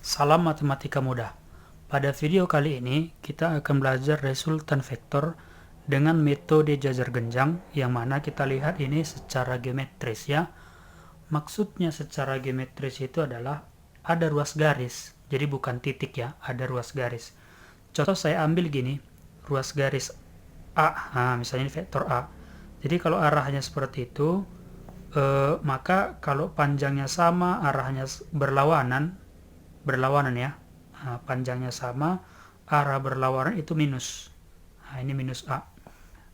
Salam matematika mudah. Pada video kali ini, kita akan belajar resultan vektor dengan metode jajar genjang, yang mana kita lihat ini secara geometris ya. Maksudnya secara geometris itu adalah ada ruas garis, jadi bukan titik ya, ada ruas garis. Contoh saya ambil gini, ruas garis A, nah, misalnya ini vektor A. Jadi kalau arahnya seperti itu, maka kalau panjangnya sama, arahnya berlawanan ya. Nah, panjangnya sama, arah berlawanan itu minus. Nah, ini minus A.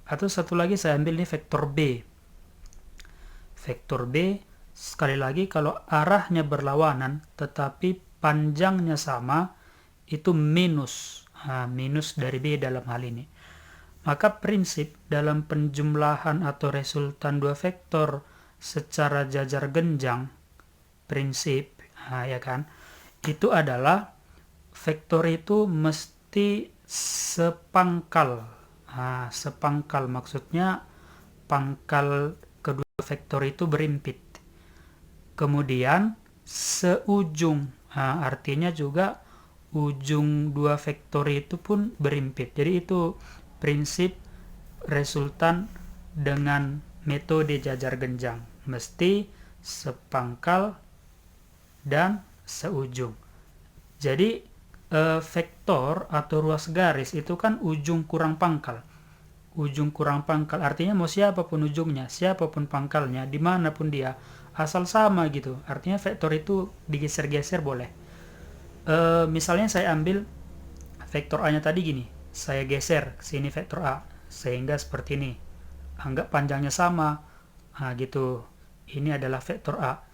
Atau satu lagi saya ambil ini vektor B. Vektor B, sekali lagi kalau arahnya berlawanan tetapi panjangnya sama, itu minus. Nah, minus dari B dalam hal ini. Maka prinsip dalam penjumlahan atau resultan dua vektor secara jajar genjang, prinsip, nah, ya kan, itu adalah vektor itu mesti sepangkal. Nah, sepangkal maksudnya pangkal kedua vektor itu berimpit. Kemudian seujung. Nah, artinya juga ujung dua vektor itu pun berimpit. Jadi itu prinsip resultan dengan metode jajar genjang. Mesti sepangkal dan seujung. Jadi vektor atau ruas garis itu kan ujung kurang pangkal. Ujung kurang pangkal artinya mau siapapun ujungnya, siapapun pangkalnya, dimanapun dia, asal sama gitu. Artinya vektor itu digeser-geser boleh. Misalnya saya ambil vektor A-nya tadi gini, saya geser ke sini vektor A, sehingga seperti ini. Anggap panjangnya sama, nah gitu. Ini adalah vektor A.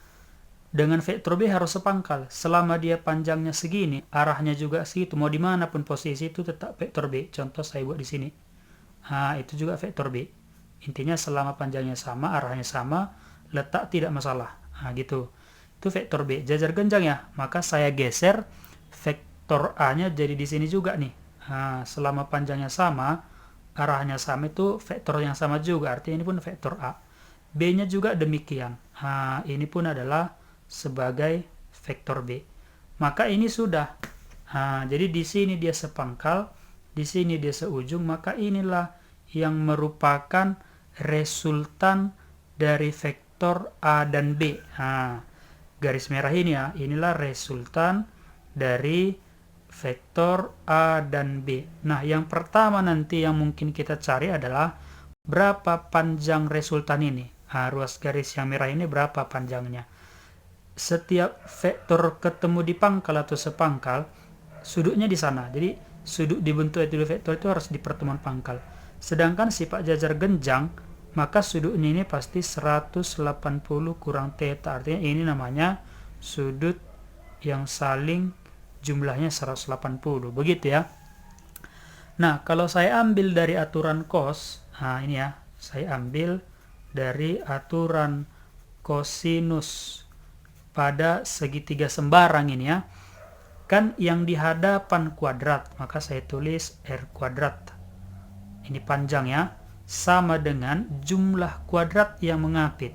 Dengan vektor B harus sepangkal. Selama dia panjangnya segini, arahnya juga segitu. Mau dimanapun posisi itu tetap vektor B. Contoh saya buat di sini. Nah, itu juga vektor B. Intinya selama panjangnya sama, arahnya sama, letak tidak masalah. Nah, gitu. Itu vektor B. Jajar genjang ya. Maka saya geser vektor A-nya jadi di sini juga nih. Nah, selama panjangnya sama, arahnya sama, itu vektor yang sama juga. Artinya ini pun vektor A. B-nya juga demikian. Nah, ini pun adalah sebagai vektor B. Maka ini sudah. Nah, jadi di sini dia sepangkal, di sini dia seujung, maka inilah yang merupakan resultan dari vektor A dan B. Nah, garis merah ini ya, inilah resultan dari vektor A dan B. Nah, yang pertama nanti yang mungkin kita cari adalah berapa panjang resultan ini. Nah, ruas garis yang merah ini berapa panjangnya. Setiap vektor ketemu di pangkal atau sepangkal, sudutnya di sana. Jadi sudut dibentuk itu vektor itu harus di pertemuan pangkal. Sedangkan sifat jajar genjang, maka sudutnya ini pasti 180 kurang theta. Artinya ini namanya sudut yang saling jumlahnya 180. Begitu ya. Nah, kalau saya ambil dari aturan cos, nah ini ya, saya ambil dari aturan kosinus pada segitiga sembarang ini ya, kan yang di hadapan kuadrat, maka saya tulis R kuadrat, ini panjang ya, sama dengan jumlah kuadrat yang mengapit.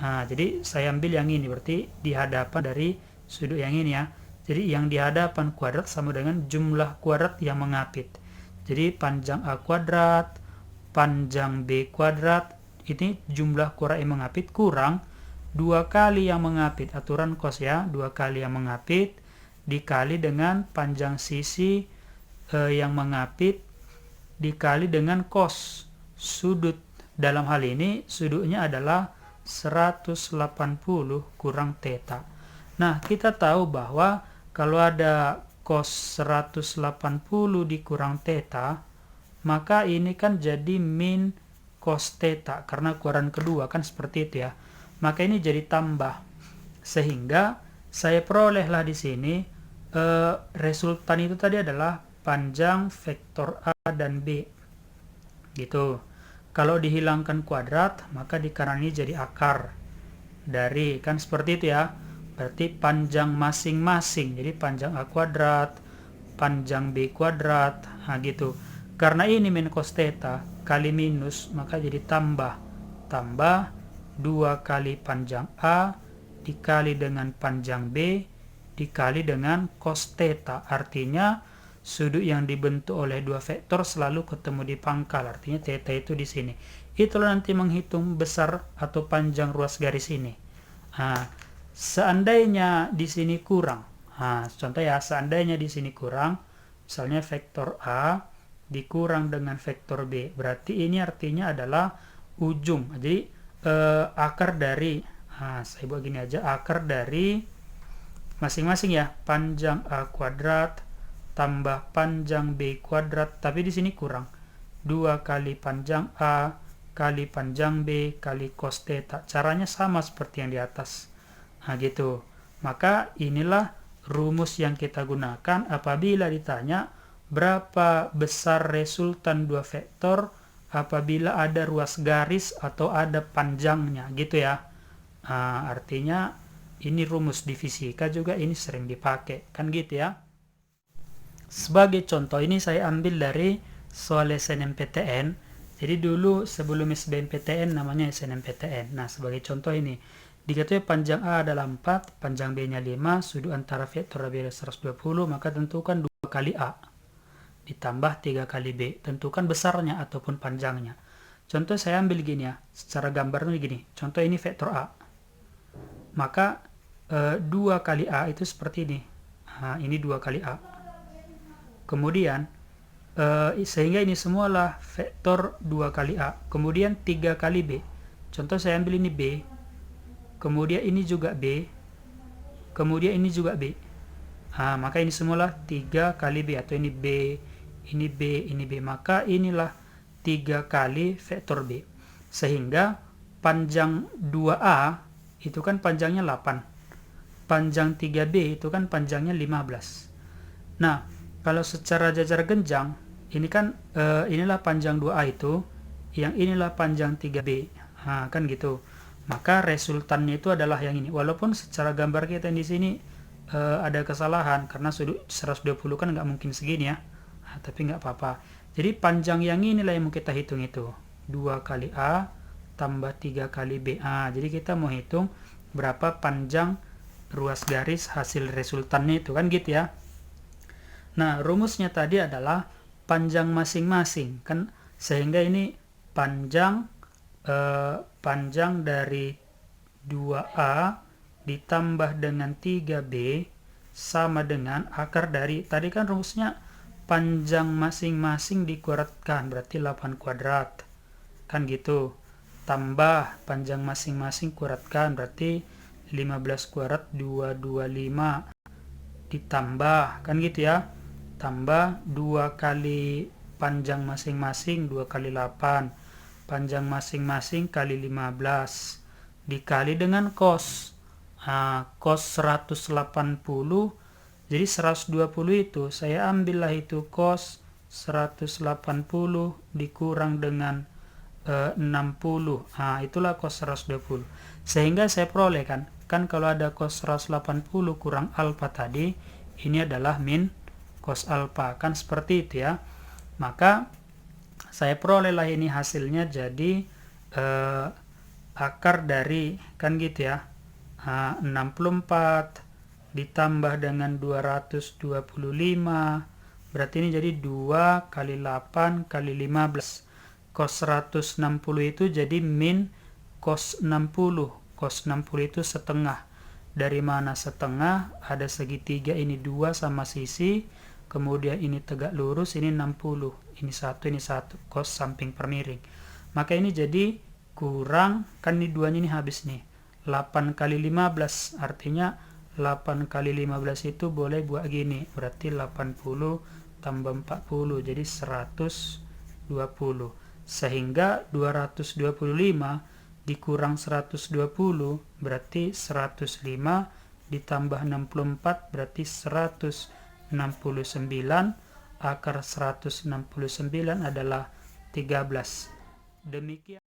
Nah, jadi saya ambil yang ini, berarti di hadapan dari sudut yang ini ya. Jadi yang di hadapan kuadrat sama dengan jumlah kuadrat yang mengapit. Jadi panjang A kuadrat, panjang B kuadrat, ini jumlah kuadrat yang mengapit kurang 2 kali yang mengapit, aturan cos ya, 2 kali yang mengapit dikali dengan panjang sisi yang mengapit dikali dengan cos sudut. Dalam hal ini sudutnya adalah 180 kurang theta. Nah, kita tahu bahwa kalau ada cos 180 dikurang theta, maka ini kan jadi min cos theta karena kuadran kedua kan seperti itu ya. Maka ini jadi tambah, sehingga saya perolehlah di sini resultan itu tadi adalah panjang vektor A dan B gitu. Kalau dihilangkan kuadrat, maka di kanan ini jadi akar dari, kan seperti itu ya. Berarti panjang masing-masing, jadi panjang A kuadrat, panjang B kuadrat, nah gitu. Karena ini min cos theta kali minus, maka jadi tambah 2 kali panjang A dikali dengan panjang B dikali dengan cos theta. Artinya sudut yang dibentuk oleh dua vektor selalu ketemu di pangkal. Artinya theta itu di sini. Itulah nanti menghitung besar atau panjang ruas garis ini. Nah, seandainya di sini kurang. Nah, contoh ya, seandainya di sini kurang, misalnya vektor A dikurang dengan vektor B, berarti ini artinya adalah ujung. Jadi akar dari, saya buat gini aja, akar dari masing-masing ya, panjang A kuadrat tambah panjang B kuadrat, tapi di sini kurang. 2 kali panjang A kali panjang B kali cos theta. Caranya sama seperti yang di atas. Nah gitu. Maka inilah rumus yang kita gunakan apabila ditanya berapa besar resultan dua vektor apabila ada ruas garis atau ada panjangnya, gitu ya. Nah, artinya ini rumus di fisika juga ini sering dipakai, kan gitu ya. Sebagai contoh ini saya ambil dari soal SNMPTN. Jadi dulu sebelum SBMPTN namanya SNMPTN. Nah, sebagai contoh ini, diketahui panjang A adalah 4, panjang B-nya 5, sudut antara vektor AB adalah 120, maka tentukan 2 kali A ditambah 3 kali B. Tentukan besarnya ataupun panjangnya. Contoh saya ambil gini ya, secara gambarnya gini. Contoh ini vektor A. Maka 2 kali A itu seperti ini. Nah, ini 2 kali A. Kemudian sehingga ini semualah vektor 2 kali A. Kemudian 3 kali B. Contoh saya ambil ini B. Kemudian ini juga B. Kemudian ini juga B. Nah, maka ini semualah 3 kali B. Atau ini B, ini B, ini B. Maka inilah 3 kali vektor B. Sehingga panjang 2A itu kan panjangnya 8. Panjang 3B itu kan panjangnya 15. Nah, kalau secara jajar genjang, ini kan inilah panjang 2A itu, yang inilah panjang 3B. Nah, kan gitu. Maka resultannya itu adalah yang ini. Walaupun secara gambar kita di sini ada kesalahan karena sudut 120 kan nggak mungkin segini ya. Nah, tapi nggak apa-apa. Jadi panjang yang inilah yang mau kita hitung itu. 2 kali A tambah 3 kali B. Jadi kita mau hitung berapa panjang ruas garis hasil resultannya itu, kan gitu ya. Nah, rumusnya tadi adalah panjang masing-masing kan, sehingga ini panjang dari 2A ditambah dengan 3B sama dengan akar dari, tadi kan rumusnya panjang masing-masing dikuadratkan, berarti 8 kuadrat. Kan gitu. Tambah panjang masing-masing kuadratkan, berarti 15 kuadrat 225. Ditambah, kan gitu ya. Tambah 2 kali panjang masing-masing, 2 kali 8. Panjang masing-masing kali 15. Dikali dengan cos. Cos 180. Jadi 120 itu, saya ambillah itu cos 180 dikurang dengan 60. Itulah cos 120. Sehingga saya peroleh kan kalau ada cos 180 kurang alfa tadi, ini adalah min cos alfa, kan seperti itu ya. Maka saya perolehlah ini hasilnya jadi akar dari, kan gitu ya, 64 ditambah dengan 225, berarti ini jadi 2 kali 8 kali 15. Cos 160 itu jadi min cos 60. Cos 60 itu setengah. Dari mana setengah? Ada segitiga, ini 2 sama sisi, kemudian ini tegak lurus, ini 60. Ini 1, ini 1. Cos samping per miring. Maka ini jadi kurang, kan ini 2-nya ini habis nih. 8 kali 15, artinya 8 kali 15 itu boleh buat gini. Berarti 80 tambah 40, jadi 120. Sehingga 225 dikurang 120 berarti 105 ditambah 64 berarti 169. Akar 169 adalah 13. Demikian.